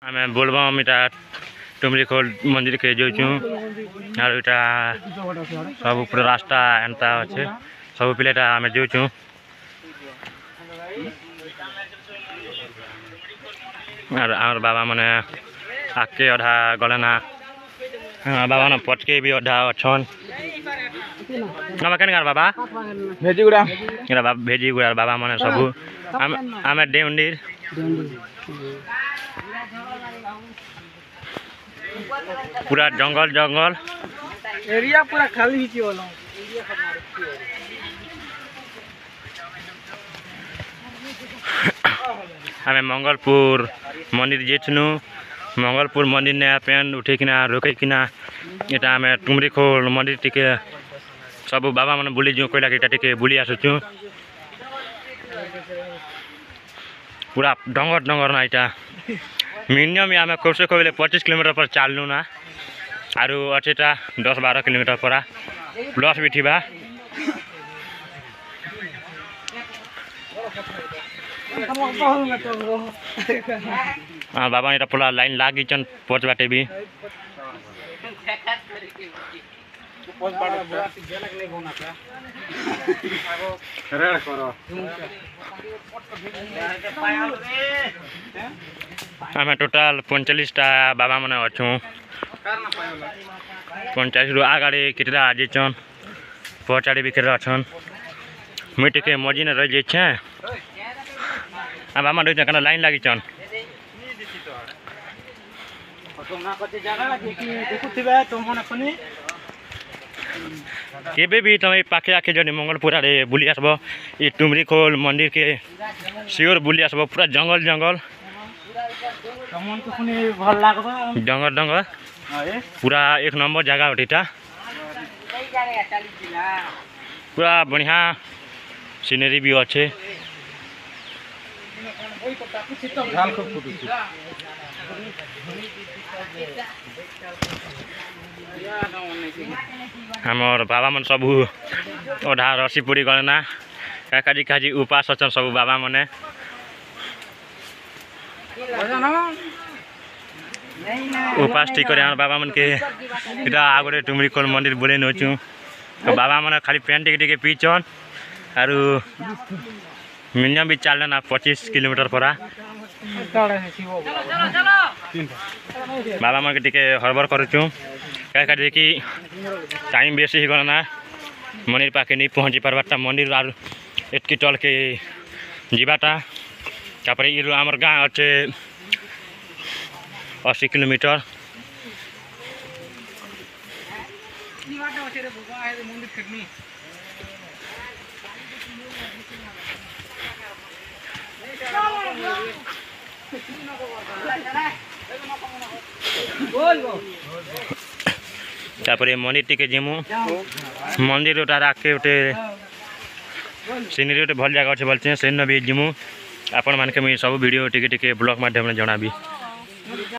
आम बोलबम इटा टुमरीखोल मंदिर के जाऊँ और इटा सब पूरा रास्ता एंता अच्छे सब पिलेटा आम जाऊँ और आम बाबा मैंने आके अधा गले ना बाबा ना पटके भी अधा अच्छन क्या बाबा भेजीगुड़ा भेजीगुड़ा बाबा मैंने सब आम देवंडीर पूरा जंगल जंगल एरिया पूरा खाली ही वाला आम मंगलपुर मंदिर जेचनु मंगलपुर मंदिर ने पेन उठे किना रोके किना इटा आम टुमरीखोल मंदिर टिके सब बाबा मैंने बुली जो कहला कि टिके बुली आसुचु पूरा डंगर डंगर ना इटा मिनिमम आम कम से कम 25 किलोमीटर पर चालू ना आरु अच्छेटा 10-12 किलोमीटर पर प्लस भी थी हाँ बाबा इटा पूरा लाइन लागी चन पहुँच बाटे भी आम टोटाल 45टा बाबा मैंने अच्छू 45 रु आगाड़ी केटा आजन पचाड़ी भी केटा अच्छन मुई टे मजी ने रही जाए बाबा रही क्या लाइन लगी चन केबे भी तुम पाखे आखे जन मंगलपुर आड़े बुली आसब ये टुमरीखोल मंदिर के सियोर बुली आसब पूरा जंगल जंगल जंगल जंगल पूरा 1 नंबर जगह उठीटा पूरा बढ़िया सीनरी भी अच्छे हमर बाबा मन सब ओढ़ा रसी पूरी गणना काजी काजी उपास अच्छन सब बाबा मने उपास ठीक करे बाबा मन के इटा आगरे टुमरीखोल मंदिर बोले नचु तो बाबा मन खाली पेन टिके टिके पीछन और मिनिमम भी चल ना 25 किलोमीटर पर बाबा मन के टिके हड़बड़ करुचु क्या देखी टाइम बेसी ही गणना मंदिर पाखे नहीं पहुँची पार्बाटा मंदिर और एटकी टल के जीवाटा तापर ये आमर गाँ अच्छे 80 किलोमीटर तापर मंदिर टिके जिमु मंदिर उठा राखे उठे सीनरी उठे भल जगह अच्छे बोलते हैं से भी जिमु आपण मान के सब वीडियो टिके टिके ब्लॉग माध्यम जनाबी।